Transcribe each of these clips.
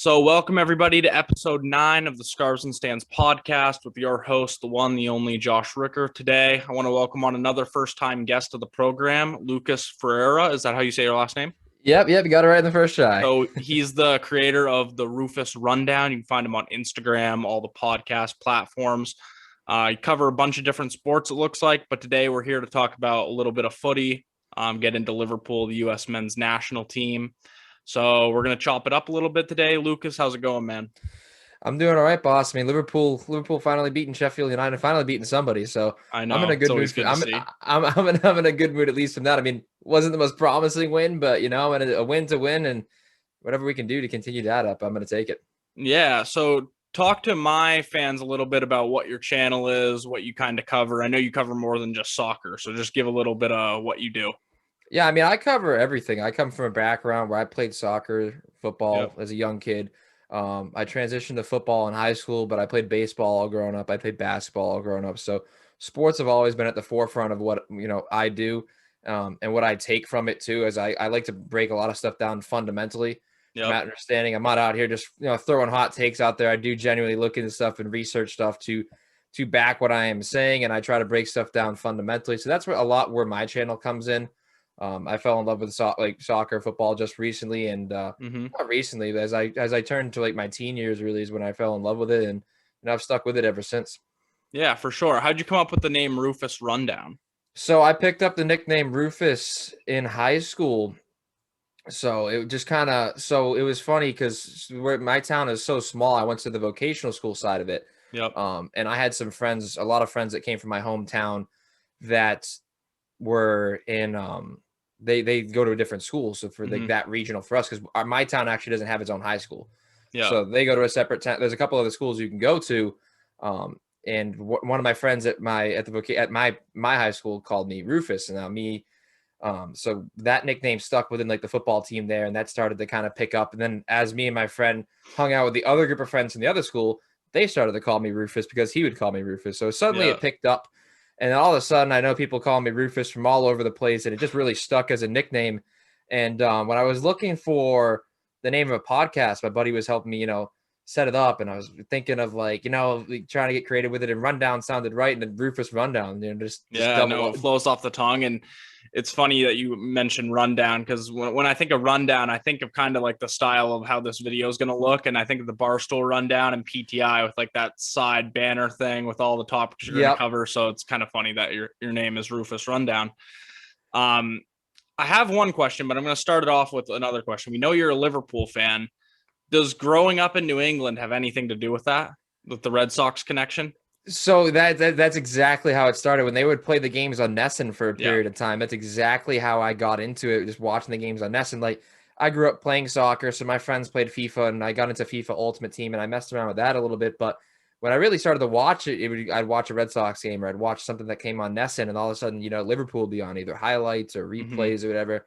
So, welcome everybody to episode 9 of the Scarves and Stands podcast with your host, the one, the only Josh Ricker. Today, I want to welcome on another first-time guest of the program, Lucas Ferreira. Is that how you say your last name? Yep, you got it right in the first try. So, he's the creator of the Rufus Rundown. You can find him on Instagram, all the podcast platforms. You cover a bunch of different sports, it looks like, but today we're here to talk about a little bit of footy, get into Liverpool, the US men's national team. So we're going to chop it up a little bit today. Lucas, how's it going, man? I'm doing all right, boss. I mean, Liverpool finally beating Sheffield United, finally beating somebody. So I I'm in know. a It's good mood. always good to see. I'm in a good mood at least from that. I mean, wasn't the most promising win, but I'm in a win to win, and whatever we can do to continue that up, I'm going to take it. Yeah. So talk to my fans a little bit about what your channel is, what you kind of cover. I know you cover more than just soccer, so just give a little bit of what you do. Yeah, I mean, I cover everything. I come from a background where I played soccer, football Yep. as a young kid. I transitioned to football in high school, but I played baseball all growing up. I played basketball all growing up. So sports have always been at the forefront of what I do, and what I take from it too. As I like to break a lot of stuff down fundamentally from Yep. that understanding. I'm not out here just throwing hot takes out there. I do genuinely look into stuff and research stuff to back what I am saying, and I try to break stuff down fundamentally. So that's where my channel comes in. I fell in love with soccer, football just recently, and Mm-hmm. not recently, but as I turned to like my teen years, really is when I fell in love with it, and I've stuck with it ever since. Yeah, for sure. How'd you come up with the name Rufus Rundown? So I picked up the nickname Rufus in high school. So it was funny because where my town is so small, I went to the vocational school side of it. Yep. And I had a lot of friends that came from my hometown that were in they go to a different school, so for Mm-hmm. that regional for us, because my town actually doesn't have its own high school, Yeah. so they go to a separate town. There's a couple other schools you can go to, and one of my friends at my high school called me Rufus, and now me so that nickname stuck within like the football team there, and that started to kind of pick up. And then as me and my friend hung out with the other group of friends from the other school, they started to call me Rufus because he would call me Rufus. So suddenly Yeah. it picked up. And then all of a sudden, I know people call me Rufus from all over the place, and it just really stuck as a nickname. And when I was looking for the name of a podcast, my buddy was helping me, set it up. And I was thinking of trying to get creative with it. And Rundown sounded right, and then Rufus Rundown, just Yeah, no, double. it flows off the tongue. And it's funny that you mentioned rundown because when I think of rundown, I think of kind of like the style of how this video is going to look. And I think of the Barstool rundown and PTI with like that side banner thing with all the topics you're going to Yep. cover. So it's kind of funny that your name is Rufus Rundown. Um, I have one question, but I'm going to start it off with another question. We know you're a Liverpool fan. Does growing up in New England have anything to do with that, with the Red Sox connection? So that's exactly how it started when they would play the games on Nesson for a Yeah. period of time. That's exactly how I got into it, just watching the games on Nesson. Like I grew up playing soccer, so my friends played FIFA, and I got into FIFA Ultimate Team, and I messed around with that a little bit. But when I really started to watch it, I'd watch a Red Sox game, or I'd watch something that came on Nesson, and all of a sudden, Liverpool would be on either highlights or Mm-hmm. replays or whatever.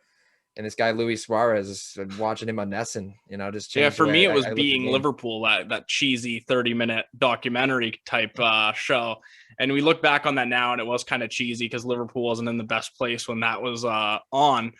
And this guy Luis Suarez, watching him on Nesson, just Yeah, changed the for me, way it was I looked at the being game. Liverpool, that cheesy 30-minute documentary type show. And we look back on that now, and it was kind of cheesy because Liverpool wasn't in the best place when that was on.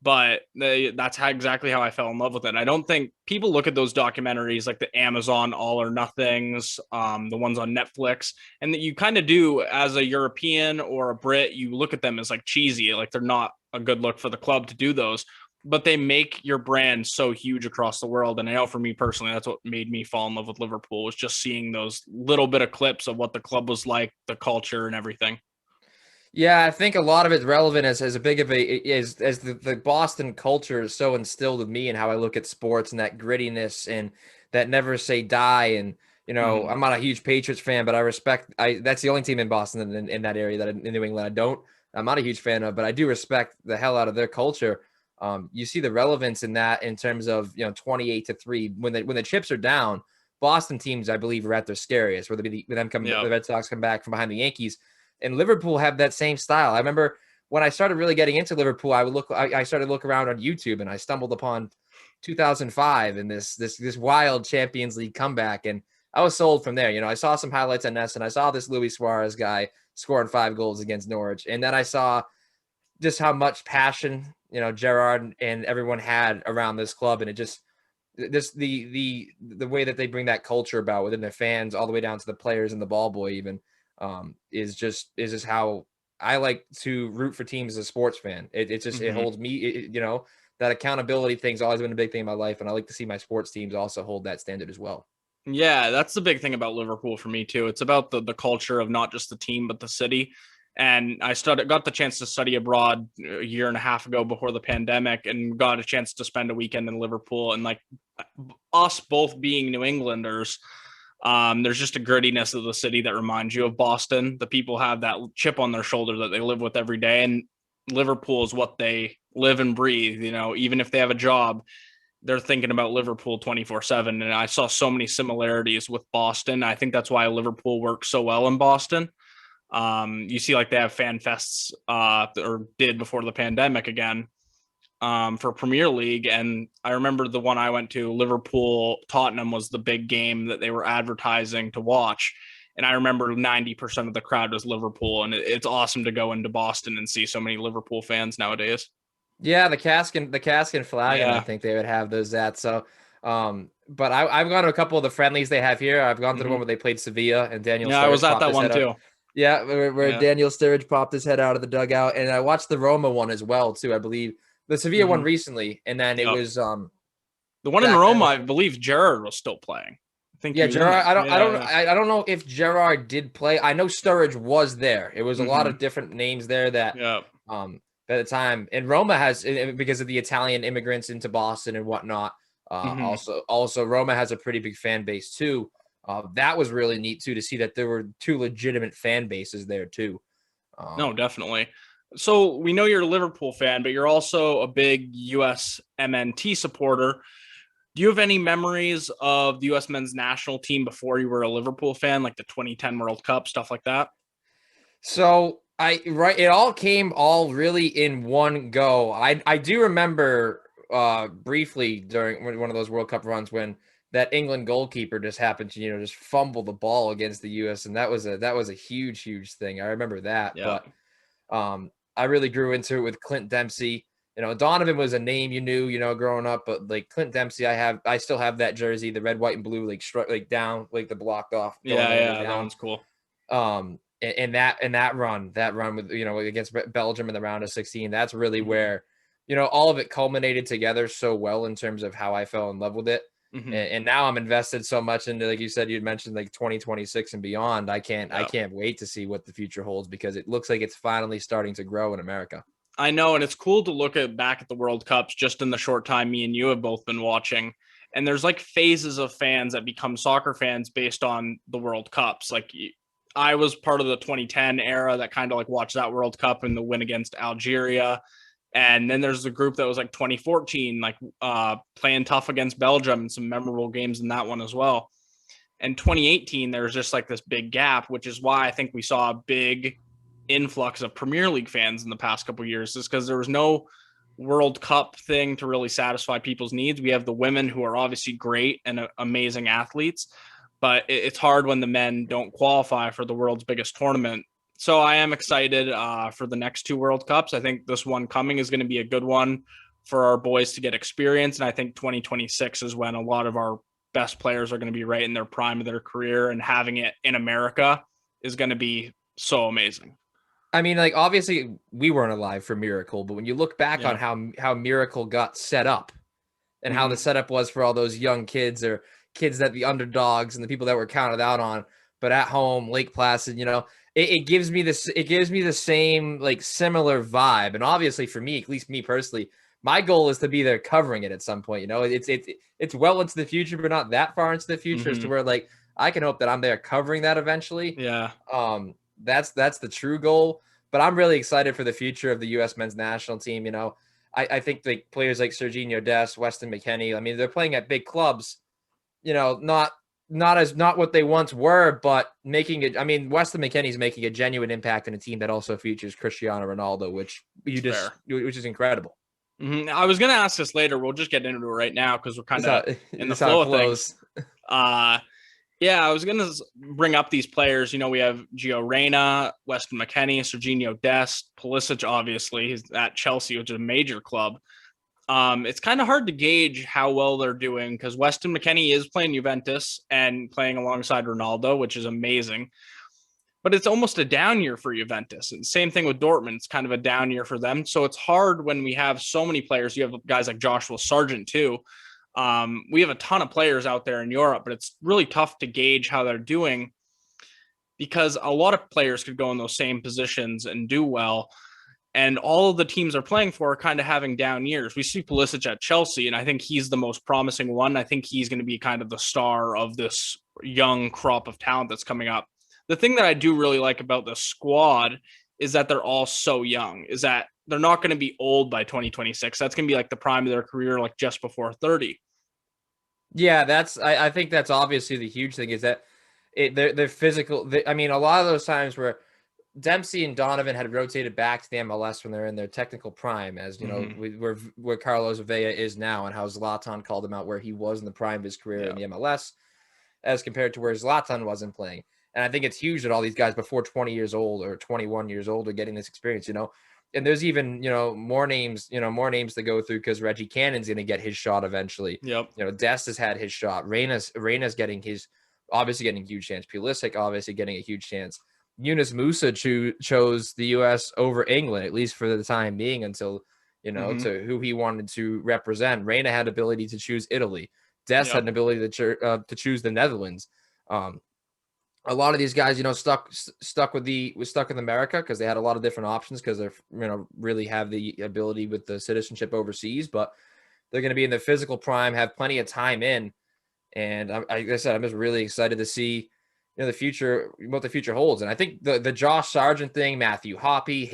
But that's exactly how I fell in love with it. And I don't think people look at those documentaries like the Amazon All or Nothings, the ones on Netflix, and that you kind of do as a European or a Brit, you look at them as like cheesy, like they're not a good look for the club to do those, but they make your brand so huge across the world. And I know for me personally, that's what made me fall in love with Liverpool, was just seeing those little bit of clips of what the club was like, the culture and everything. Yeah, I think a lot of it's relevant as a big of a as the Boston culture is so instilled with me and how I look at sports and that grittiness and that never say die. And Mm-hmm. I'm not a huge Patriots fan, but I that's the only team in Boston in that area that in New England I'm not a huge fan of, but I do respect the hell out of their culture. You see the relevance in that in terms of 28-3 when the chips are down. Boston teams, I believe, are at their scariest. Whether it be Yeah. the Red Sox come back from behind the Yankees, and Liverpool have that same style. I remember when I started really getting into Liverpool, I started to look around on YouTube, and I stumbled upon 2005 and this wild Champions League comeback, and I was sold from there. I saw some highlights on Ness, and I saw this Luis Suarez guy scoring 5 goals against Norwich, and then I saw just how much passion Gerard and everyone had around this club, and it just this the way that they bring that culture about within their fans, all the way down to the players and the ball boy even, is just how I like to root for teams as a sports fan. It just it holds me, that accountability thing's always been a big thing in my life, and I like to see my sports teams also hold that standard as well. Yeah, that's the big thing about Liverpool for me too. It's about the culture of not just the team but the city. And I got the chance to study abroad a year and a half ago before the pandemic, and got a chance to spend a weekend in Liverpool. And like us both being New Englanders, there's just a grittiness of the city that reminds you of Boston. The people have that chip on their shoulder that they live with every day, and Liverpool is what they live and breathe. Even if they have a job, they're thinking about Liverpool 24/7. And I saw so many similarities with Boston. I think that's why Liverpool works so well in Boston. You see, like, they have fan fests, or did before the pandemic again, for Premier League. And I remember the one I went to, Liverpool Tottenham, was the big game that they were advertising to watch. And I remember 90% of the crowd was Liverpool. And it's awesome to go into Boston and see so many Liverpool fans nowadays. Yeah, the cask and flag, and I think they would have those at. So, but I've gone to a couple of the friendlies they have here. I've gone to the one where they played Sevilla, and Daniel. Yeah, Sturridge I was at popped that his one head too. out. Yeah, where Daniel Sturridge popped his head out of the dugout, and I watched the Roma one as well too. I believe the Sevilla one recently, and then it was the one in Roma. I believe Gerrard was still playing. I think. Yeah, Gerrard. I don't know if Gerrard did play. I know Sturridge was there. It was a lot of different names there that at the time. And Roma has, because of the Italian immigrants into Boston and whatnot. Also Roma has a pretty big fan base too. That was really neat too, to see that there were two legitimate fan bases there too. No, definitely. So we know you're a Liverpool fan, but you're also a big USMNT supporter. Do you have any memories of the U.S. men's national team before you were a Liverpool fan, like the 2010 World Cup, stuff like that? So it all came really in one go. I do remember briefly during one of those World Cup runs when that England goalkeeper just happened to just fumble the ball against the U.S. and that was a huge thing. I remember that, but I really grew into it with Clint Dempsey. Donovan was a name you knew, growing up, but like Clint Dempsey, I still have that jersey, the red, white, and blue, like down, like the blocked off. Yeah, that one's cool. And that run with against Belgium in the round of 16, that's really where all of it culminated together so well in terms of how I fell in love with it. And now I'm invested so much into, like you said, you'd mentioned like 2026 and beyond. I can't wait to see what the future holds, because it looks like it's finally starting to grow in America. I know, and it's cool to look back at the World Cups just in the short time me and you have both been watching. And there's like phases of fans that become soccer fans based on the World Cups. Like, I was part of the 2010 era that kind of like watched that World Cup and the win against Algeria. And then there's the group that was like 2014, like playing tough against Belgium, and some memorable games in that one as well. And 2018, there was just like this big gap, which is why I think we saw a big influx of Premier League fans in the past couple of years, is because there was no World Cup thing to really satisfy people's needs. We have the women, who are obviously great and amazing athletes, but it's hard when the men don't qualify for the world's biggest tournament. So I am excited for the next two World Cups. I think this one coming is going to be a good one for our boys to get experience. And I think 2026 is when a lot of our best players are going to be right in their prime of their career, and having it in America is going to be so amazing. I mean, like, obviously we weren't alive for Miracle, but when you look back on how Miracle got set up and how the setup was for all those young kids, or kids that the underdogs and the people that were counted out on, but at home, Lake Placid, it gives me the same, like, similar vibe. And obviously for me, at least me personally, my goal is to be there covering it at some point. It's well into the future, but not that far into the future, as to where, like, I can hope that I'm there covering that eventually. Yeah. That's the true goal. But I'm really excited for the future of the U.S. men's national team. I think like players like Serginho Dest, Weston McKennie, I mean, they're playing at big clubs, not what they once were, but making it. I mean, Weston McKennie's making a genuine impact in a team that also features Cristiano Ronaldo, which is incredible. I was going to ask this later. We'll just get into it right now, because we're kind of in the flow of things. Yeah, I was going to bring up these players. We have Gio Reyna, Weston McKennie, Serginho Dest, Pulisic, obviously. He's at Chelsea, which is a major club. It's kind of hard to gauge how well they're doing because Weston McKennie is playing Juventus and playing alongside Ronaldo, which is amazing. But it's almost a down year for Juventus. And same thing with Dortmund. It's kind of a down year for them. So it's hard when we have so many players. You have guys like Joshua Sargent, too. We have a ton of players out there in Europe, but it's really tough to gauge how they're doing because a lot of players could go in those same positions and do well. And all of the teams are playing for are kind of having down years. We see Pulisic at Chelsea, and I think he's the most promising one. I think he's going to be kind of the star of this young crop of talent that's coming up. The thing that I do really like about the squad is that they're all so young, is that they're not going to be old by 2026. That's going to be like the prime of their career, like just before 30. Yeah, I think that's obviously the huge thing is that they're physical. I mean, a lot of those times where Dempsey and Donovan had rotated back to the MLS when they're in their technical prime, as you know, where Carlos Vela is now, and how Zlatan called him out where he was in the prime of his career in the MLS, as compared to where Zlatan wasn't playing. And I think it's huge that all these guys before 20 years old or 21 years old are getting this experience, you know. And there's even, you know, more names to go through because Reggie Cannon's going to get his shot eventually. Yep. You know, Dest has had his shot. Reyna's getting his, obviously getting a huge chance. Pulisic obviously getting a huge chance. Yunus Musa chose the U.S. over England, at least for the time being, until, you know, to who he wanted to represent. Reyna had ability to choose Italy. Dest had an ability to choose the Netherlands. A lot of these guys, you know, stuck in America because they had a lot of different options because they're, you know, really have the ability with the citizenship overseas, but they're going to be in the physical prime, have plenty of time in. And like I said, I'm just really excited to see, you know, the future, what the future holds. And I think the Josh Sargent thing, Matthew Hoppe,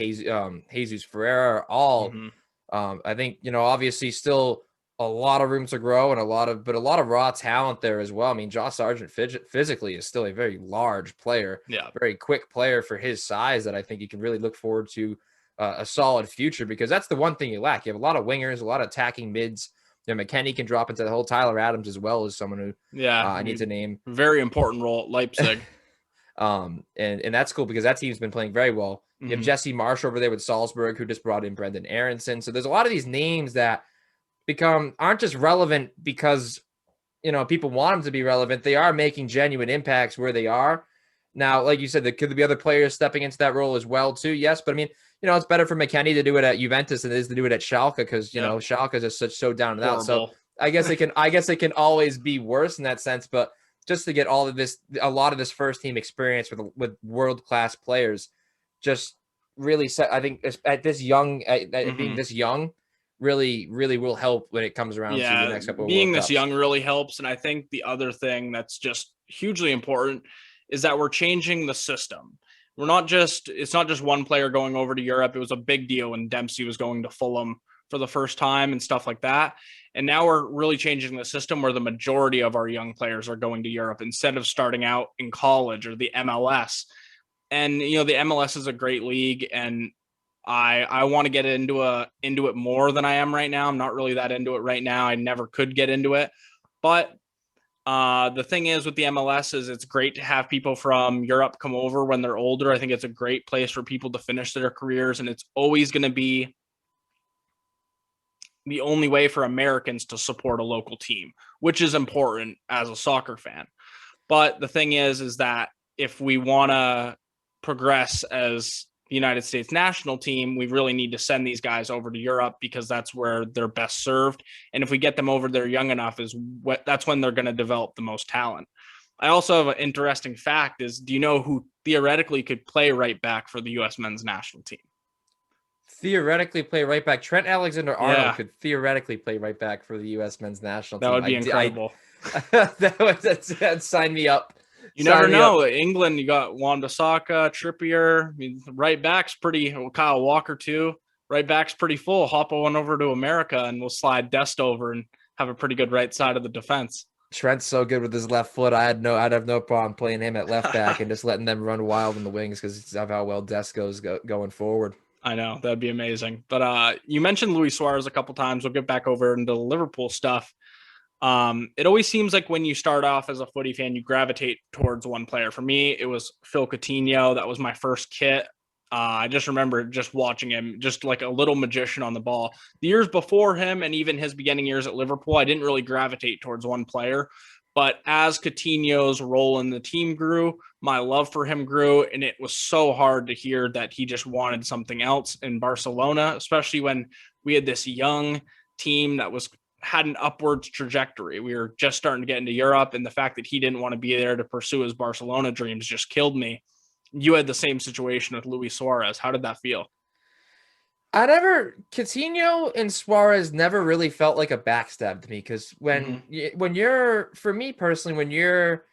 Jesus Ferreira, are all, I think, you know, obviously still a lot of room to grow and a lot of raw talent there as well. I mean, Josh Sargent physically is still a very large player, very quick player for his size that I think you can really look forward to a solid future, because that's the one thing you lack. You have a lot of wingers, a lot of attacking mids. You know, McKennie can drop into the whole. Tyler Adams as well as someone who I need to name. Very important role at Leipzig. And that's cool because that team's been playing very well. You have Jesse Marsh over there with Salzburg, who just brought in Brendan Aronson. So there's a lot of these names that aren't just relevant because, you know, people want them to be relevant. They are making genuine impacts where they are. Now, like you said, there could be other players stepping into that role as well too. Yes, but I mean, you know, it's better for McKennie to do it at Juventus than it is to do it at Schalke because, you know, Schalke is just so down and out. So I guess it can always be worse in that sense. But just to get a lot of this first team experience with world-class players, just really set, I think at this young, being this young, really will help when it comes around to the next couple of being World this Cups. young really helps. And I think the other thing that's just hugely important is that we're changing the system. It's not just one player going over to Europe. It was a big deal when Dempsey was going to Fulham for the first time and stuff like that. And now we're really changing the system where the majority of our young players are going to Europe instead of starting out in college or the MLS. And, you know, the MLS is a great league, and I want to get into it more than I am right now. I'm not really that into it right now. I never could get into it. But the thing is with the MLS is it's great to have people from Europe come over when they're older. I think it's a great place for people to finish their careers, and it's always going to be the only way for Americans to support a local team, which is important as a soccer fan. But the thing is that if we want to progress as the United States national team, we really need to send these guys over to Europe because that's where they're best served. And if we get them over there young enough, that's when they're going to develop the most talent. I also have an interesting fact is, do you know who theoretically could play right back for the U.S. men's national team? Theoretically play right back. Trent Alexander-Arnold could theoretically play right back for the U.S. men's national team. That would be incredible. That'd sign me up. You never know. England, you got Wan-Bissaka, Trippier. I mean, right back's pretty. Kyle Walker too. Right back's pretty full. Hop one over to America, and we'll slide Dest over and have a pretty good right side of the defense. Trent's so good with his left foot. I'd have no problem playing him at left back and just letting them run wild in the wings because of how well Dest goes going forward. I know that'd be amazing. But you mentioned Luis Suarez a couple times. We'll get back over into the Liverpool stuff. It always seems like when you start off as a footy fan, you gravitate towards one player. For me, it was Phil Coutinho. That was my first kit. I just remember just watching him, just like a little magician on the ball. The years before him, and even his beginning years at Liverpool, I didn't really gravitate towards one player. But as Coutinho's role in the team grew, my love for him grew, and it was so hard to hear that he just wanted something else in Barcelona, especially when we had this young team that had an upwards trajectory. We were just starting to get into Europe, and the fact that he didn't want to be there to pursue his Barcelona dreams just killed me. You had the same situation with Luis Suarez. How did that feel? Coutinho and Suarez never really felt like a backstab to me, because when you're, for me personally, when you're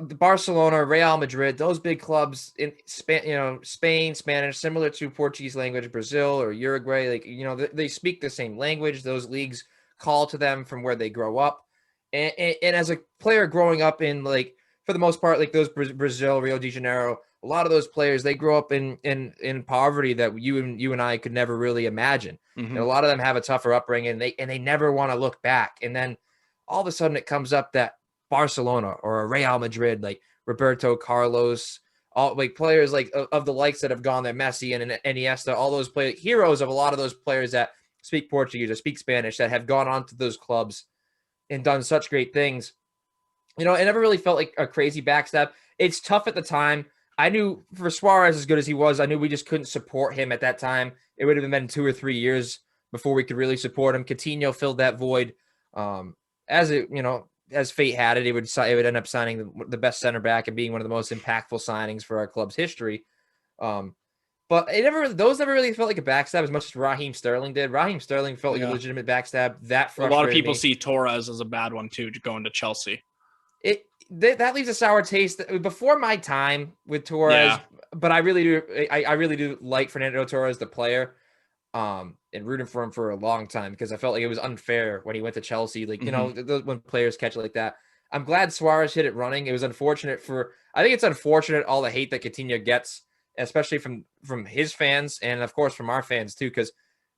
Barcelona, Real Madrid, those big clubs in Spain, Spanish, similar to Portuguese language, Brazil or Uruguay, like, they speak the same language. Those leagues call to them from where they grow up. And as a player growing up in, like, for the most part, like those Brazil, Rio de Janeiro, a lot of those players, they grow up in poverty that you and I could never really imagine. And a lot of them have a tougher upbringing, and they never want to look back. And then all of a sudden it comes up that Barcelona or a Real Madrid, like Roberto Carlos, all like players like of the likes that have gone there, Messi and Iniesta, all those players, heroes of a lot of those players that speak Portuguese or speak Spanish, that have gone on to those clubs and done such great things. It never really felt like a crazy backstab. It's tough at the time. I knew for Suarez, as good as he was, I knew we just couldn't support him at that time. It would have been 2 or 3 years before we could really support him. Coutinho filled that void. As fate had it, it would end up signing the best center back and being one of the most impactful signings for our club's history. But those never really felt like a backstab as much as Raheem Sterling did. Raheem Sterling felt like a legitimate backstab. That frustrated a lot of people me. see Torres as a bad one too, going to Chelsea. That leaves a sour taste before my time with Torres. Yeah. But I really do like Fernando Torres, the player, and rooting for him for a long time, because I felt like it was unfair when he went to Chelsea. Like, when players catch it like that. I'm glad Suarez hit it running. It was unfortunate I think it's unfortunate all the hate that Coutinho gets, especially from his fans and of course from our fans too, because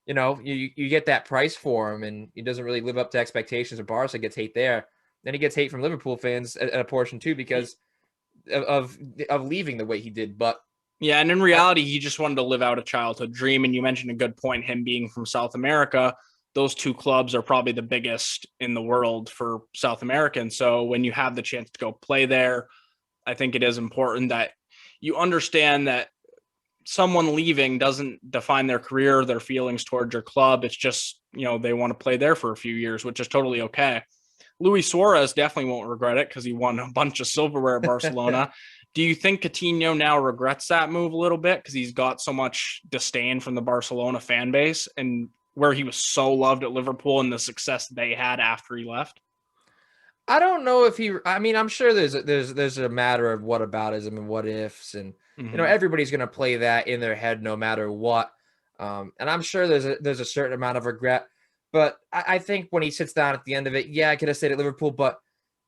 you get that price for him and he doesn't really live up to expectations. Of Barca gets hate there. Then he gets hate from Liverpool fans at a portion too, because of leaving the way he did. But yeah, and in reality, he just wanted to live out a childhood dream. And you mentioned a good point, him being from South America. Those two clubs are probably the biggest in the world for South Americans. So when you have the chance to go play there, I think it is important that you understand that someone leaving doesn't define their career, their feelings towards your club. It's just, they want to play there for a few years, which is totally okay. Luis Suarez definitely won't regret it because he won a bunch of silverware at Barcelona. Do you think Coutinho now regrets that move a little bit because he's got so much disdain from the Barcelona fan base, and where he was so loved at Liverpool and the success they had after he left? I don't know if I'm sure there's a matter of whataboutism and what ifs, and everybody's going to play that in their head no matter what. And I'm sure there's a certain amount of regret. But I think when he sits down at the end of it, yeah, I could have stayed at Liverpool, but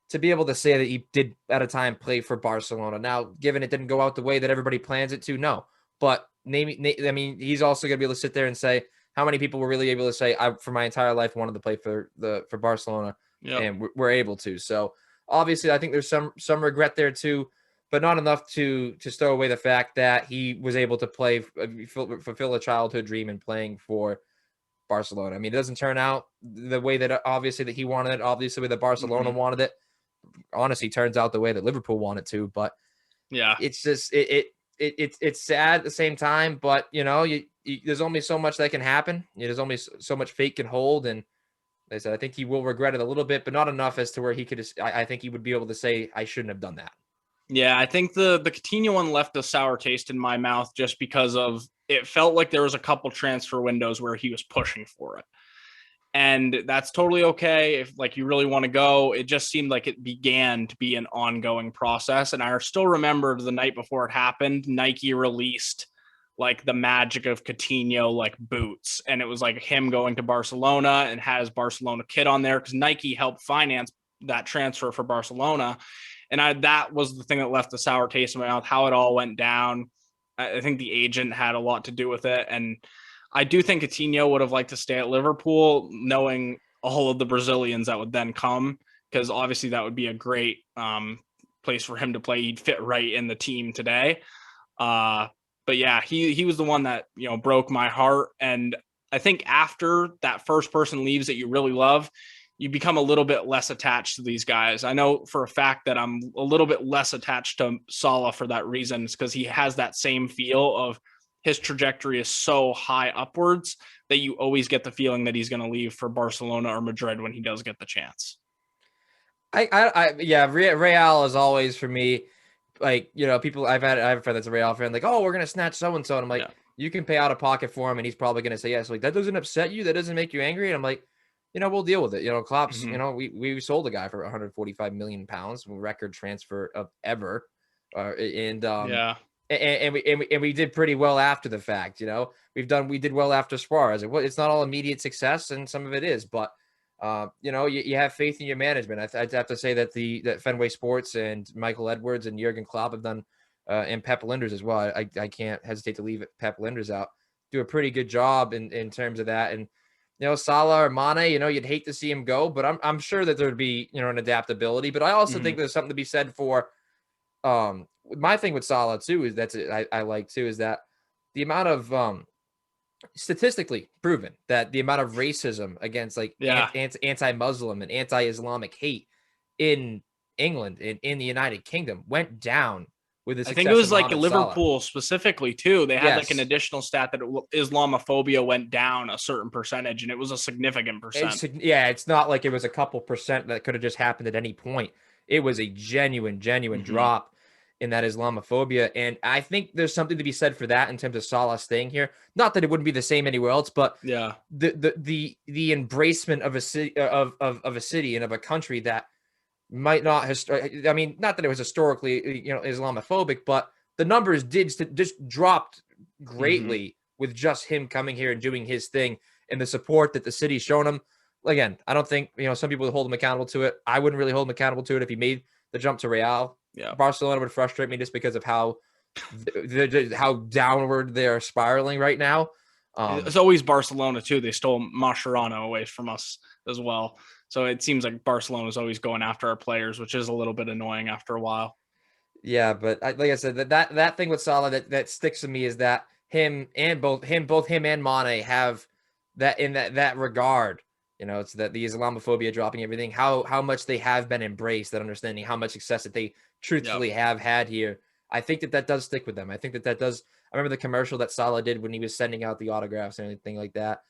to be able to say that he did at a time play for Barcelona. Now, given it didn't go out the way that everybody plans it to, no. But he's also going to be able to sit there and say how many people were really able to say, I for my entire life wanted to play for Barcelona, and we're able to. So obviously, I think there's some regret there too, but not enough to stow away the fact that he was able to fulfill a childhood dream in playing for Barcelona. I mean, it doesn't turn out the way that obviously that he wanted it, obviously the way that Barcelona wanted it. Honestly, turns out the way that Liverpool wanted to, but yeah, it's just it's sad at the same time. But there's only so much that can happen. There's only so much fate can hold, and like I said, I think he will regret it a little bit, but not enough as to where he could. I think he would be able to say, I shouldn't have done that. Yeah, I think the Coutinho one left a sour taste in my mouth just because of it felt like there was a couple transfer windows where he was pushing for it. And that's totally okay. If like you really want to go, it just seemed like it began to be an ongoing process. And I still remember the night before it happened, Nike released like the magic of Coutinho, like boots. And it was like him going to Barcelona and has Barcelona kit on there because Nike helped finance that transfer for Barcelona. And that was the thing that left the sour taste in my mouth, how it all went down. I think the agent had a lot to do with it. And I do think Coutinho would have liked to stay at Liverpool, knowing all of the Brazilians that would then come, because obviously that would be a great place for him to play. He'd fit right in the team today. but yeah, he was the one that, broke my heart. And I think after that first person leaves that you really love, you become a little bit less attached to these guys. I know for a fact that I'm a little bit less attached to Salah for that reason. It's because he has that same feel of his trajectory is so high upwards that you always get the feeling that he's going to leave for Barcelona or Madrid when he does get the chance. Yeah, Real is always for me. Like, people, I have a friend that's a Real fan, like, oh, we're gonna snatch so and so, and I'm like, Yeah. you can pay out of pocket for him, and he's probably gonna say yes. Like, that doesn't upset you, that doesn't make you angry, and I'm like, we'll deal with it. Klopp's, we sold a guy for 145 million pounds, record transfer of ever, Yeah. and we did pretty well after the fact. We did well after Suarez. It's not all immediate success, and some of it is, but you have faith in your management. I'd have to say that that Fenway Sports and Michael Edwards and Jurgen Klopp have done, and Pep Linders as well. I can't hesitate to leave Pep Linders out. Do a pretty good job in terms of that. And Salah or Mane, you'd hate to see him go, but I'm sure that there'd be an adaptability. But I also think there's something to be said for my thing with Salah too is I like too is that the amount of statistically proven that the amount of racism against anti-Muslim and anti-Islamic hate in England and in the United Kingdom went down with the success. I think it was of like Mohamed Liverpool Salah. specifically too. They had like an Yes. additional stat that Islamophobia went down a certain percentage, and it was a significant percent. It's not like it was a couple percent that could have just happened at any point. It was a genuine drop in that Islamophobia. And I think there's something to be said for that in terms of Salah staying here. Not that it wouldn't be the same anywhere else, but yeah, the embracement of a city of a city and of a country that might not I mean, not that it was historically Islamophobic, but the numbers just dropped greatly with just him coming here and doing his thing and the support that the city's shown him. Again, I don't think some people would hold him accountable to it. I wouldn't really hold him accountable to it if he made the jump to Real. Yeah, Barcelona would frustrate me just because of how downward they're spiraling right now. It's always Barcelona too. They stole Mascherano away from us as well. So it seems like Barcelona is always going after our players, which is a little bit annoying after a while. Yeah, but like I said, that thing with Salah that sticks to me is that both him and Mane have that in that regard. It's that the Islamophobia dropping everything, how much they have been embraced, that understanding how much success that they truthfully have had here. I think that does stick with them. I think that does. I remember the commercial that Salah did when he was sending out the autographs and anything like that.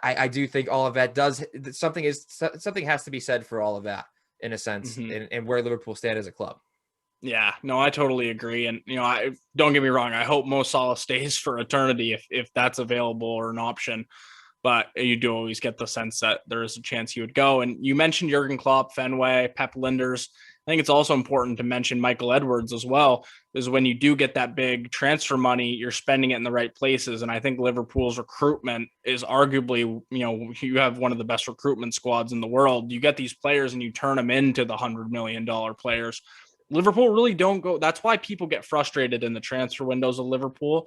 I do think all of that does something has to be said for all of that in a sense, and where Liverpool stand as a club. Yeah, no, I totally agree. And, I don't get me wrong. I hope Mo Salah stays for eternity if that's available or an option. But you do always get the sense that there is a chance he would go. And you mentioned Jurgen Klopp, Fenway, Pep Linders. I think it's also important to mention Michael Edwards as well, because when you do get that big transfer money, you're spending it in the right places. And I think Liverpool's recruitment is arguably, you have one of the best recruitment squads in the world. You get these players and you turn them into the $100 million players. Liverpool really don't go. That's why people get frustrated in the transfer windows of Liverpool,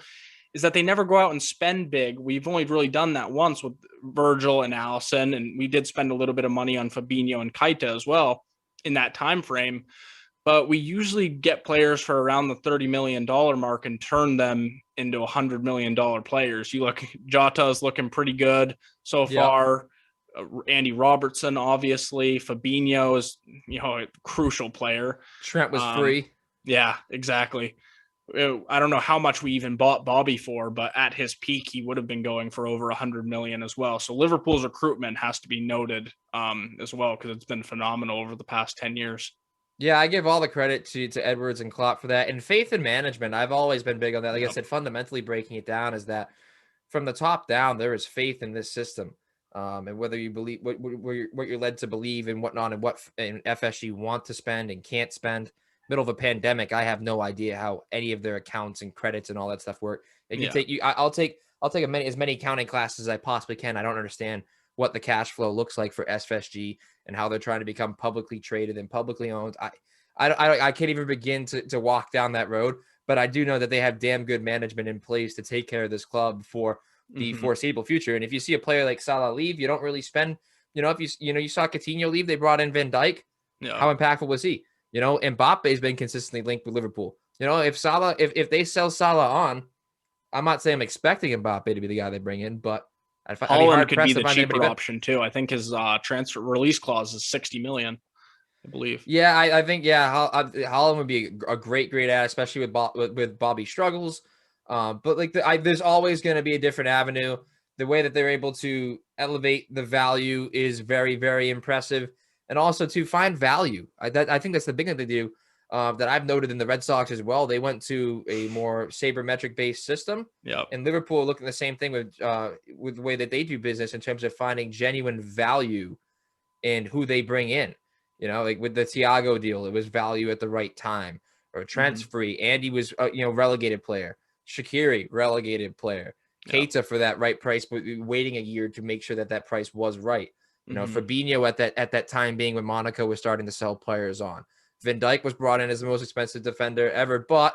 is that they never go out and spend big. We've only really done that once with Virgil and Allison, and we did spend a little bit of money on Fabinho and Keita as well in that time frame. But we usually get players for around the $30 million mark and turn them into $100 million players. You look, Jota is looking pretty good so far. Andy Robertson, obviously. Fabinho is, a crucial player. Trent was free. Yeah, exactly. I don't know how much we even bought Bobby for, but at his peak, he would have been going for over 100 million as well. So Liverpool's recruitment has to be noted as well, because it's been phenomenal over the past 10 years. Yeah, I give all the credit to Edwards and Klopp for that. And faith in management, I've always been big on that. Like I said, fundamentally breaking it down is that from the top down, there is faith in this system. And whether you believe what you're led to believe and whatnot, and what FSG want to spend and can't spend. Middle of a pandemic, I have no idea how any of their accounts and credits and all that stuff work. I'll take as many accounting classes as I possibly can. I don't understand what the cash flow looks like for FSG and how they're trying to become publicly traded and publicly owned. I can't even begin to walk down that road, but I do know that they have damn good management in place to take care of this club for the foreseeable future. And if you see a player like Salah leave, you don't really spend, if you saw Coutinho leave, they brought in Van Dijk. Yeah. How impactful was he? Mbappe has been consistently linked with Liverpool. You know, if they sell Salah on, I'm not saying I'm expecting Mbappe to be the guy they bring in, but I'd be Holland hard could be pressed to the find anybody cheaper better. option too. I think his transfer release clause is 60 million, I believe. Yeah, I think Holland would be a great ad, especially with Bobby struggles. But like there's always going to be a different avenue. The way that they're able to elevate the value is very, very impressive, and also to find value. I think that's the big thing they do. That I've noted in the Red Sox as well. They went to a more sabermetric based system, Yeah. and Liverpool looking the same thing with the way that they do business in terms of finding genuine value in who they bring in. You know, like with the Thiago deal, it was value at the right time. Or transfer free. Andy was, relegated player. Shaqiri, relegated player. Yeah. Keita for that right price, but waiting a year to make sure that that price was right. You know, Fabinho at that time being when Monaco was starting to sell players on. Van Dijk was brought in as the most expensive defender ever, but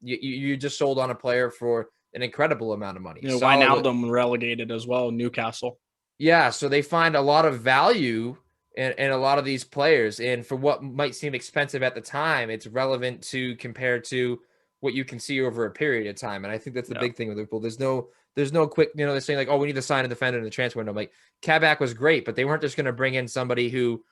you just sold on a player for an incredible amount of money. Wijnaldum relegated as well, Newcastle. Yeah, so they find a lot of value in a lot of these players, and for what might seem expensive at the time, it's relevant to compare to what you can see over a period of time. And I think that's the big thing with Liverpool. There's no quick, they're saying like, oh, we need to sign a defender in the transfer window. Like Kabak was great, but they weren't just going to bring in somebody who,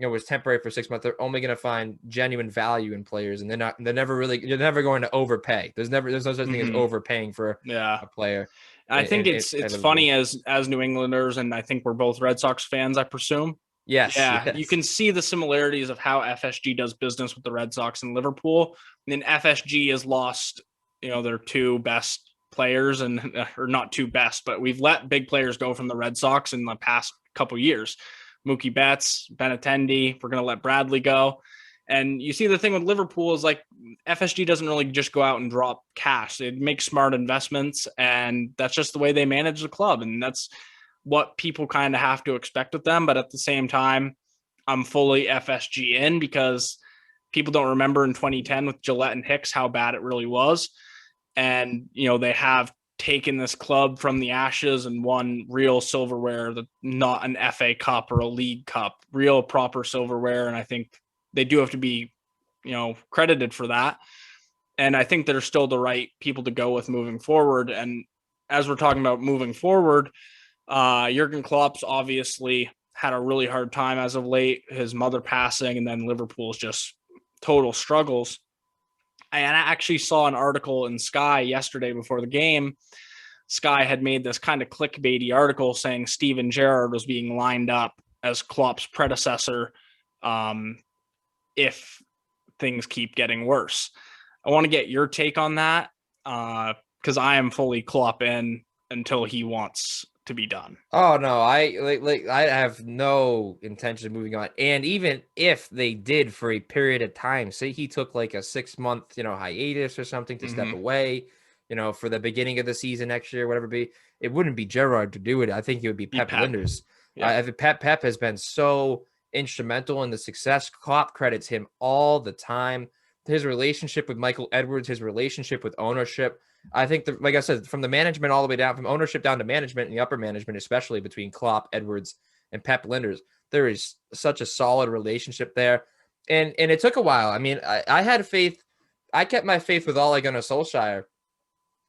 was temporary for 6 months. They're only going to find genuine value in players, and you're never going to overpay. There's no such thing as overpaying for a player. I think it's funny as New Englanders, and I think we're both Red Sox fans, I presume. Yes. You can see the similarities of how FSG does business with the Red Sox and Liverpool. And then FSG has lost, their two best players, or not two best, but we've let big players go from the Red Sox in the past couple years. Mookie Betts, Benintendi, we're going to let Bradley go. And you see the thing with Liverpool is like FSG doesn't really just go out and drop cash. They make smart investments, and that's just the way they manage the club. And that's what people kind of have to expect with them. But at the same time, I'm fully FSG in because people don't remember in 2010 with Gillette and Hicks how bad it really was. And, they have taken this club from the ashes and won real silverware, not an FA Cup or a League Cup, real proper silverware. And I think they do have to be, credited for that. And I think they're still the right people to go with moving forward. And as we're talking about moving forward, Jurgen Klopp's obviously had a really hard time as of late, his mother passing, and then Liverpool's just total struggles. And I actually saw an article in Sky yesterday before the game. Sky had made this kind of clickbaity article saying Steven Gerrard was being lined up as Klopp's predecessor if things keep getting worse. I want to get your take on that because I am fully Klopp in until he wants to be done. Oh no, I have no intention of moving on. And even if they did for a period of time, say he took like a 6-month, hiatus or something to step away, for the beginning of the season next year, whatever it wouldn't be Gerrard to do it. I think it would be Pep Linders. Yeah. Pep has been so instrumental in the success. Klopp credits him all the time. His relationship with Michael Edwards, his relationship with ownership. I think, like I said, from the management all the way down, from ownership down to management and the upper management, especially between Klopp, Edwards, and Pep Linders, there is such a solid relationship there. And it took a while. I mean, I had faith. I kept my faith with Ole Gunnar Solskjaer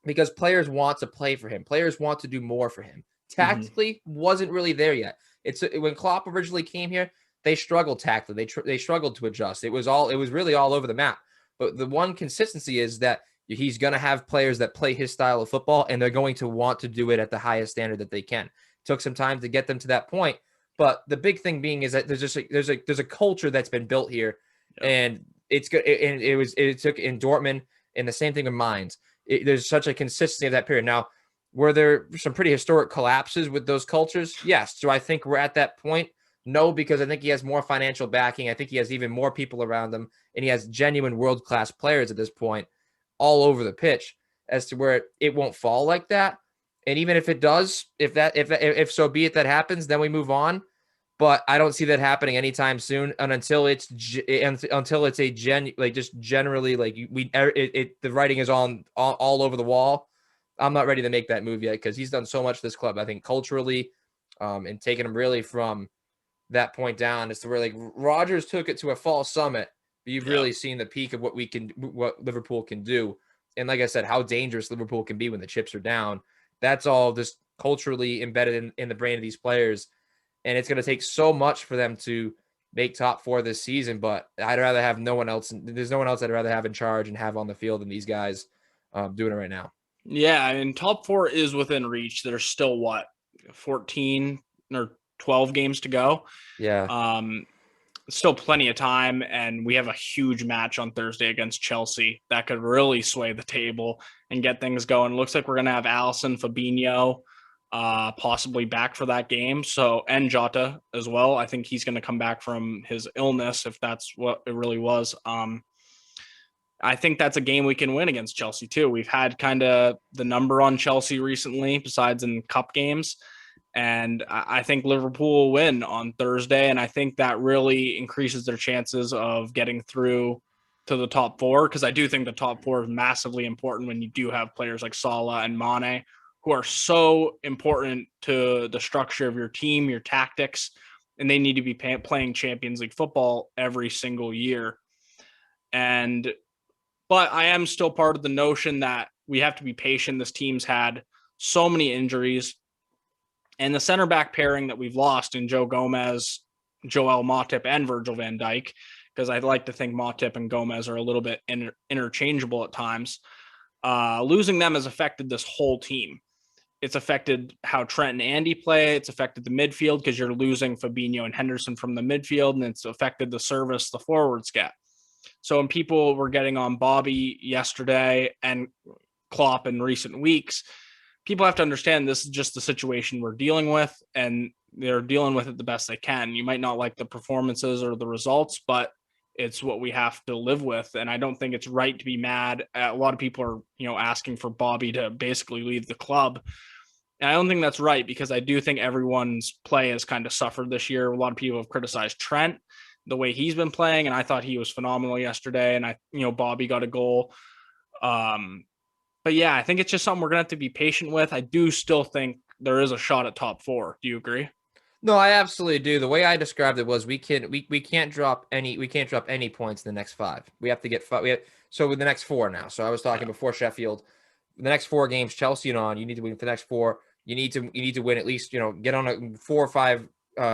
because players want to play for him. Players want to do more for him. Tactically, wasn't really there yet. It's when Klopp originally came here, they struggled tactically. They struggled to adjust. It was really all over the map. But the one consistency is that he's going to have players that play his style of football, and they're going to want to do it at the highest standard that they can. It took some time to get them to that point, but the big thing being is that there's a culture that's been built here, and it's good. And it took in Dortmund, and the same thing with Mainz. There's such a consistency of that period. Now, were there some pretty historic collapses with those cultures? Yes. Do I think we're at that point? No, because I think he has more financial backing. I think he has even more people around him, and he has genuine world-class players at this point all over the pitch as to where it won't fall like that. And even if it does, if so be it that happens, then we move on. But I don't see that happening anytime soon, and until it's a just generally like the writing is all over the wall. I'm not ready to make that move yet because he's done so much for this club. I think culturally, and taking him really from that point down as to where like Rodgers took it to a false summit You've really seen the peak of what Liverpool can do. And like I said, how dangerous Liverpool can be when the chips are down. That's all just culturally embedded in the brain of these players. And it's going to take so much for them to make top 4 this season. But I'd rather have no one else. There's no one else I'd rather have in charge and have on the field than these guys doing it right now. Yeah, and top 4 is within reach. There's still 14 or 12 games to go. Yeah. Still plenty of time, and we have a huge match on Thursday against Chelsea that could really sway the table and get things going. Looks like we're going to have Alisson, Fabinho, possibly back for that game. So, and Jota as well. I think he's going to come back from his illness, if that's what it really was. I think that's a game we can win against Chelsea too. We've had kind of the number on Chelsea recently, besides in cup games. And I think Liverpool will win on Thursday. And I think that really increases their chances of getting through to the top 4. Because I do think the top 4 is massively important when you do have players like Salah and Mane, who are so important to the structure of your team, your tactics, and they need to be playing Champions League football every single year. But I am still part of the notion that we have to be patient. This team's had so many injuries. And the center back pairing that we've lost in Joe Gomez, Joel Matip, and Virgil van Dijk, because I'd like to think Matip and Gomez are a little bit interchangeable at times. Losing them has affected this whole team. It's affected how Trent and Andy play. It's affected the midfield because you're losing Fabinho and Henderson from the midfield, and it's affected the service the forwards get. So when people were getting on Bobby yesterday and Klopp in recent weeks, people have to understand this is just the situation we're dealing with, and they're dealing with it the best they can. You might not like the performances or the results, but it's what we have to live with. And I don't think it's right to be mad. A lot of people are, asking for Bobby to basically leave the club. And I don't think that's right, because I do think everyone's play has kind of suffered this year. A lot of people have criticized Trent, the way he's been playing, and I thought he was phenomenal yesterday. And Bobby got a goal. But yeah, I think it's just something we're going to have to be patient with. I do still think there is a shot at top 4. Do you agree? No, I absolutely do. The way I described it was we can't drop any points in the next 5. We have to get 5. So with the next 4 now. So I was talking before Sheffield, the next 4 games, Chelsea and on, you need to win the next 4. You need to win at least, get on a 4 or 5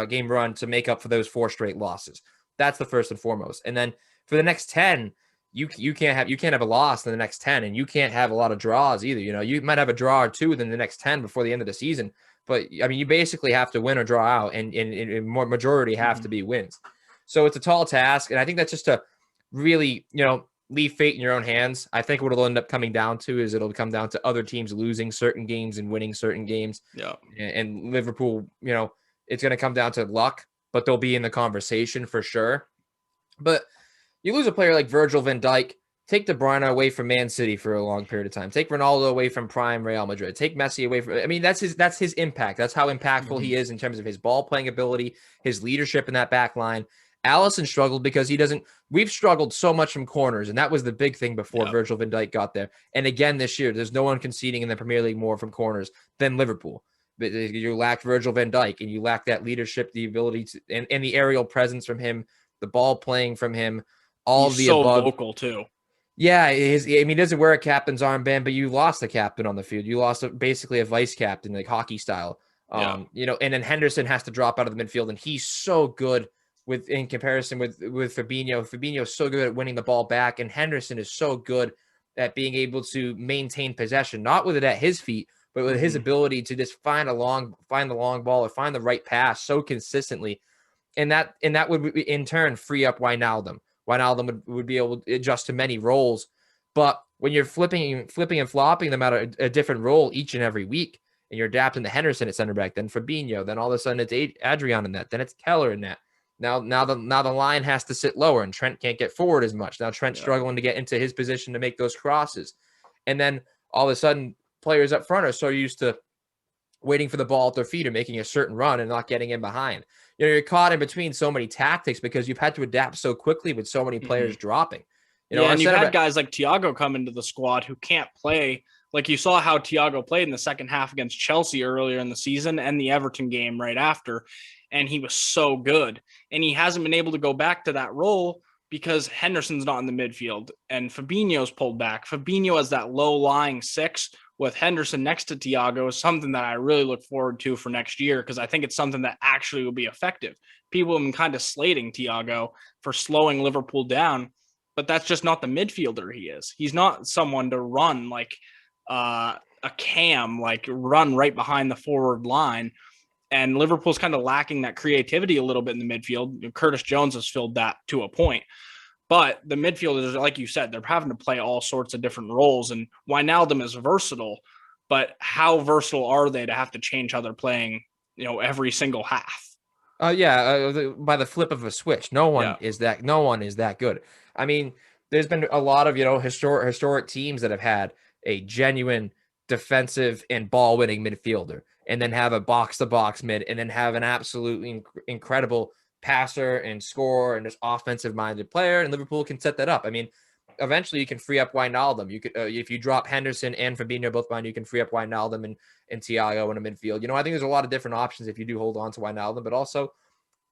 game run to make up for those 4 straight losses. That's the first and foremost. And then for the next 10, you can't have a loss in the next 10, and you can't have a lot of draws either. You might have a draw or 2 within the next 10 before the end of the season, but I mean, you basically have to win or draw out, and more majority have to be wins. So it's a tall task, and I think that's just to really, leave fate in your own hands. I think what it'll end up coming down to is it'll come down to other teams losing certain games and winning certain games. Yeah. And Liverpool, it's going to come down to luck, but they'll be in the conversation for sure. But you lose a player like Virgil van Dijk, take De Bruyne away from Man City for a long period of time. Take Ronaldo away from prime Real Madrid. Take Messi away from. I mean, that's his impact. That's how impactful he is in terms of his ball playing ability, his leadership in that back line. Alisson struggled because he doesn't. We've struggled so much from corners, and that was the big thing before Virgil van Dijk got there. And again this year, there's no one conceding in the Premier League more from corners than Liverpool. But you lack Virgil van Dijk, and you lack that leadership, the ability to, and the aerial presence from him, the ball playing from him. All He's the so above. vocal too. Yeah, he doesn't wear a captain's armband, but you lost a captain on the field. You lost basically a vice captain, like hockey style. And then Henderson has to drop out of the midfield, and he's so good in comparison with Fabinho. Fabinho's so good at winning the ball back, and Henderson is so good at being able to maintain possession, not with it at his feet, but with his ability to just find the long ball or find the right pass so consistently. And that would in turn free up Wijnaldum. Wijnaldum would be able to adjust to many roles. But when you're flipping and flopping them out of a different role each and every week, and you're adapting to Henderson at center back, then Fabinho, then all of a sudden it's Adrian in that, then it's Keller in that. Now the line has to sit lower, and Trent can't get forward as much. Now Trent's struggling to get into his position to make those crosses. And then all of a sudden players up front are so used to waiting for the ball at their feet or making a certain run and not getting in behind. You're caught in between so many tactics because you've had to adapt so quickly with so many players dropping. And you've had guys like Thiago come into the squad who can't play. Like you saw how Thiago played in the second half against Chelsea earlier in the season and the Everton game right after. And he was so good. And he hasn't been able to go back to that role because Henderson's not in the midfield and Fabinho's pulled back. Fabinho has that low-lying 6 with Henderson next to Thiago is something that I really look forward to for next year because I think it's something that actually will be effective. People have been kind of slating Thiago for slowing Liverpool down, but that's just not the midfielder he is. He's not someone to run like a cam, like run right behind the forward line. And Liverpool's kind of lacking that creativity a little bit in the midfield. Curtis Jones has filled that to a point. But the midfielders, like you said, they're having to play all sorts of different roles. And Wijnaldum is versatile, but how versatile are they to have to change how they're playing, every single half? By the flip of a switch. No one is that good. I mean, there's been a lot of, historic teams that have had a genuine defensive and ball winning midfielder, and then have a box to box mid, and then have an absolutely incredible passer and scorer and just offensive minded player. And Liverpool can set that up. I mean, eventually you can free up Wijnaldum. You could, if you drop Henderson and Fabinho both behind, you can free up Wijnaldum and Thiago in a midfield. I think there's a lot of different options if you do hold on to Wijnaldum, but also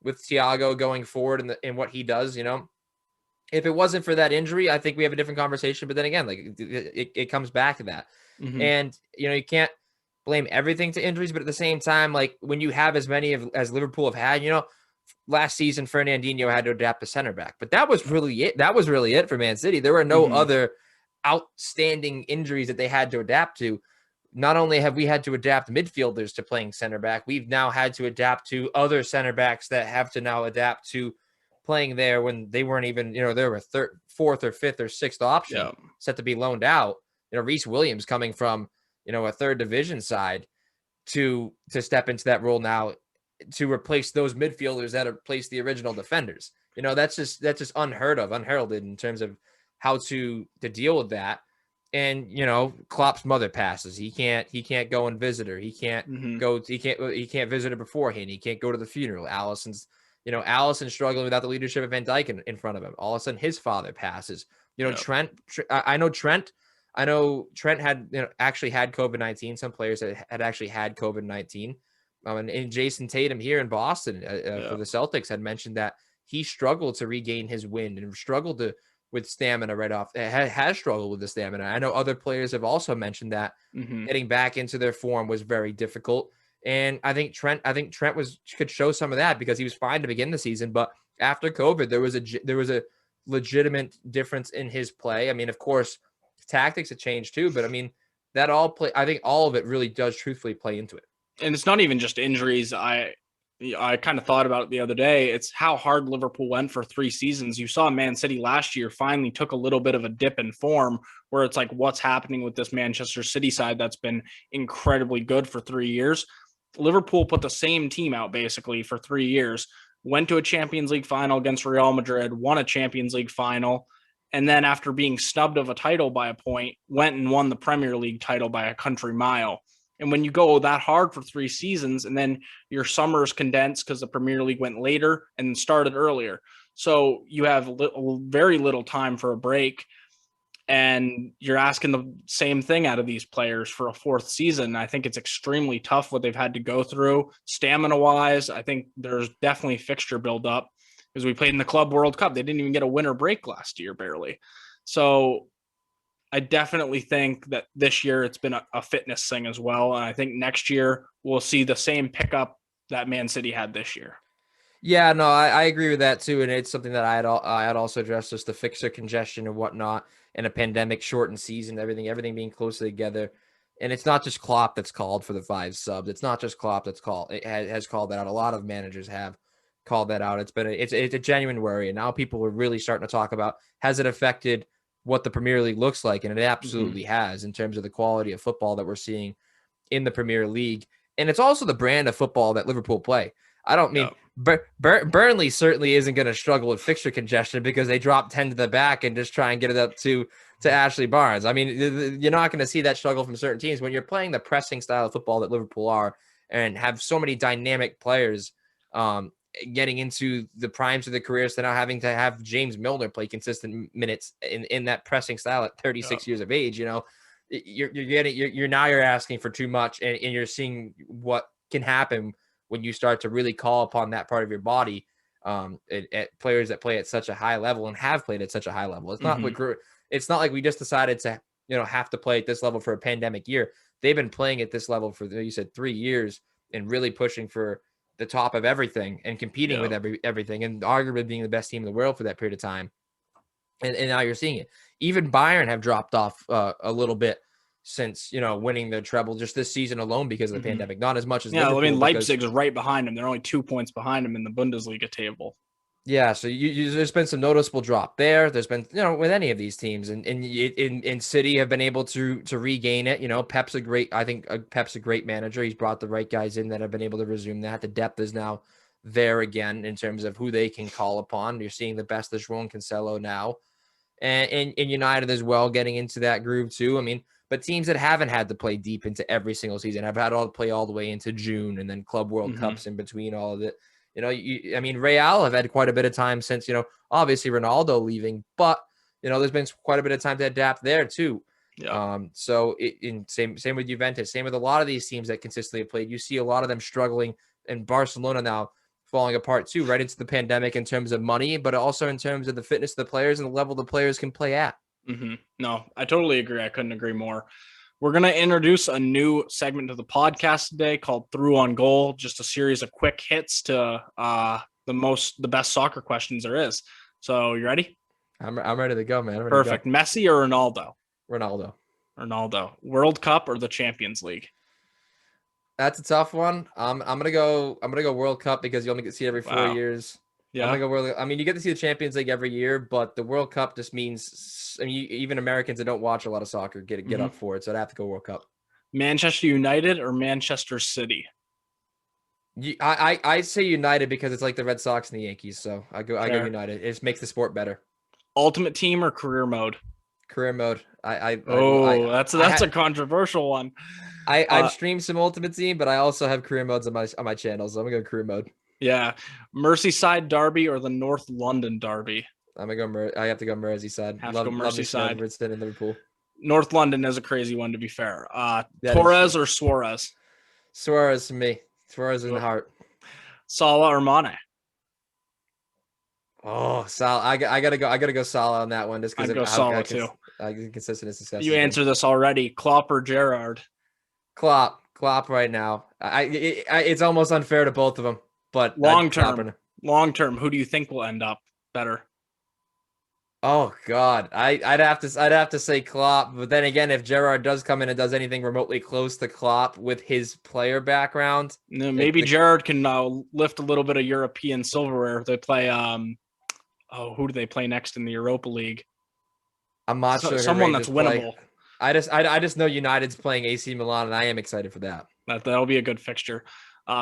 with Thiago going forward in what he does, if it wasn't for that injury, I think we have a different conversation. But then again, like it comes back to that. Mm-hmm. And, you can't blame everything to injuries, but at the same time, like when you have as many as Liverpool have had, last season, Fernandinho had to adapt to center back, but that was really it. That was really it for Man City. There were no other outstanding injuries that they had to adapt to. Not only have we had to adapt midfielders to playing center back, we've now had to adapt to other center backs that have to now adapt to playing there when they weren't even, they were third, fourth or fifth or sixth option set to be loaned out. Reece Williams coming from, a third division side to step into that role now to replace those midfielders that replaced the original defenders. That's just unheralded in terms of how to deal with that. And, Klopp's mother passes. He can't go and visit her. He can't he can't visit her beforehand. He can't go to the funeral. Allison's struggling without the leadership of Van Dijk in front of him. All of a sudden his father passes. Trent, I know Trent had, actually had COVID-19. Some players had actually had COVID-19. And Jason Tatum here in Boston for the Celtics had mentioned that he struggled to regain his wind and struggled with stamina right off. Has struggled with the stamina. I know other players have also mentioned that getting back into their form was very difficult. And I think Trent could show some of that because he was fine to begin the season, but after COVID, there was a legitimate difference in his play. I mean, of course, tactics have changed too, but I mean, I think all of it really does truthfully play into it. And it's not even just injuries. I kind of thought about it the other day. It's how hard Liverpool went for 3 seasons. You saw Man City last year finally took a little bit of a dip in form where it's like, what's happening with this Manchester City side that's been incredibly good for 3 years? Liverpool put the same team out basically for 3 years, went to a Champions League final against Real Madrid, won a Champions League final, and then after being snubbed of a title by a point, went and won the Premier League title by a country mile. And when you go that hard for 3 seasons and then your summer is condensed because the Premier League went later and started earlier. So you have very little time for a break, and you're asking the same thing out of these players for a 4th season. I think it's extremely tough what they've had to go through stamina-wise. I think there's definitely fixture buildup because we played in the Club World Cup. They didn't even get a winter break last year, barely. So I definitely think that this year it's been a fitness thing as well. And I think next year we'll see the same pickup that Man City had this year. Yeah, no, I agree with that too. And it's something that I had also addressed, just the fixture congestion and whatnot, and a pandemic shortened season, everything being closer together. And it's not just Klopp that's called for the 5 subs. It's not just Klopp that's has called that out. A lot of managers have called that out. It's a genuine worry. And now people are really starting to talk about, has it affected what the Premier League looks like? And it absolutely has, in terms of the quality of football that we're seeing in the Premier League. And it's also the brand of football that Liverpool play. I don't mean Burnley certainly isn't going to struggle with fixture congestion because they drop 10 to the back and just try and get it up to Ashley Barnes. I mean, you're not going to see that struggle from certain teams when you're playing the pressing style of football that Liverpool are and have so many dynamic players getting into the primes of their careers to now having to have James Milner play consistent minutes in that pressing style at 36 years of age. You're asking for too much, and you're seeing what can happen when you start to really call upon that part of your body players that play at such a high level and have played at such a high level. It's not Mhm. it's not like we just decided to, have to play at this level for a pandemic year. They've been playing at this level for, you said, 3 years and really pushing for the top of everything and competing with Yeah. everything and arguably being the best team in the world for that period of time. And now you're seeing it. Even Bayern have dropped off a little bit since, winning the treble just this season alone because of the Mhm. pandemic. Not as much as Yeah, I Liverpool mean, because Leipzig is right behind them. They're only 2 points behind them in the Bundesliga table. yeah, so there's been some noticeable drop there. There's been, with any of these teams, and in City have been able to regain it. Pep's Pep's a great manager. He's brought the right guys in that have been able to resume that. The depth is now there again in terms of who they can call upon. You're seeing the best of João Cancelo now, and United as well getting into that groove too. I mean, but teams that haven't had to play deep into every single season have had to play all the way into June, and then Club World Mhm. Cups in between all of it. I mean, Real have had quite a bit of time since, obviously Ronaldo leaving, but, there's been quite a bit of time to adapt there too. Yeah. So same with Juventus, same with a lot of these teams that consistently have played. You see a lot of them struggling, and Barcelona now falling apart too, right into the pandemic in terms of money, but also in terms of the fitness of the players and the level the players can play at. No, I totally agree. I couldn't agree more. We're going to introduce a new segment to the podcast today called Through on Goal, just a series of quick hits to the best soccer questions there is. So you ready? I'm ready to go, man. I'm ready Perfect. to go. Messi or Ronaldo? Ronaldo. Ronaldo. World Cup or the Champions League? That's a tough one. I'm gonna go World Cup because you only get to see it every 4 years. I'm Yeah. gonna go World. I mean, you get to see the Champions League every year, but the World Cup just means. I mean, even Americans that don't watch a lot of soccer get up for it. So I'd have to go World Cup. Manchester United or Manchester City? I say United because it's like the Red Sox and the Yankees. So I go Fair. United. It just makes the sport better. Ultimate Team or career mode? Career mode. That's a controversial one. I've streamed some Ultimate Team, but I also have career modes on my channel, so I'm gonna go career mode. Yeah, Merseyside Derby or the North London Derby? I'm gonna go. I have to go Merseyside. Have to go Merseyside. Everton and Liverpool. North London is a crazy one, to be fair. That Torres or Suarez? Suarez to me. Suarez in the heart. Salah or Mane? Oh, Salah. I gotta go Salah on that one just because I'd go Salah too. Consistent is disgusting. You answered this already. Klopp or Gerrard? Klopp right now. It's almost unfair to both of them, but long term, who do you think will end up better? Oh God, I'd have to say Klopp, but then again, if Gerrard does come in and does anything remotely close to Klopp with his player background, maybe Gerrard can lift a little bit of European silverware. They play who do they play next in the Europa League? I'm not sure. Someone that's winnable. I just know United's playing AC Milan, and I am excited for that. That'll be a good fixture.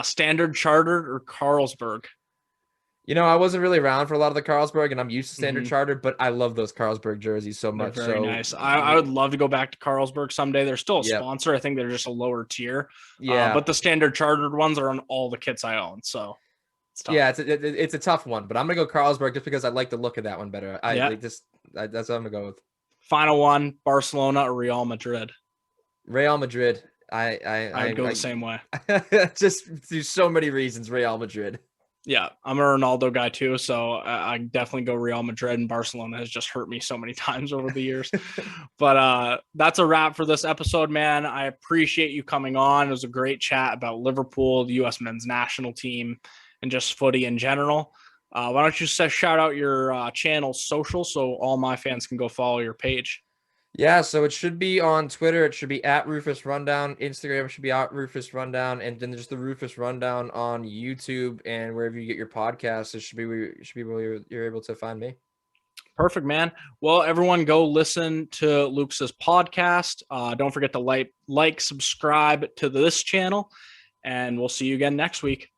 Standard Chartered or Carlsberg? I wasn't really around for a lot of the Carlsberg, and I'm used to Standard Chartered, but I love those Carlsberg jerseys so much. They're very nice. I would love to go back to Carlsberg someday. They're still a sponsor. I think they're just a lower tier. Yeah. But the Standard Chartered ones are on all the kits I own. So it's tough. Yeah, it's a tough one, but I'm gonna go Carlsberg just because I like the look of that one better. That's what I'm gonna go with. Final one: Barcelona or Real Madrid? Real Madrid. I'd go the same way. Just through so many reasons, Real Madrid. Yeah, I'm a Ronaldo guy too, so I definitely go Real Madrid, and Barcelona has just hurt me so many times over the years. But that's a wrap for this episode, man. I appreciate you coming on. It was a great chat about Liverpool, the U.S. men's national team, and just footy in general. Why don't you shout out your channel's social so all my fans can go follow your page? Yeah, so it should be on Twitter. It should be at Rufus Rundown. Instagram should be at Rufus Rundown, and then just the Rufus Rundown on YouTube and wherever you get your podcasts. It should be where you're able to find me. Perfect, man. Well, everyone, go listen to Luke's podcast. Don't forget to like, subscribe to this channel, and we'll see you again next week.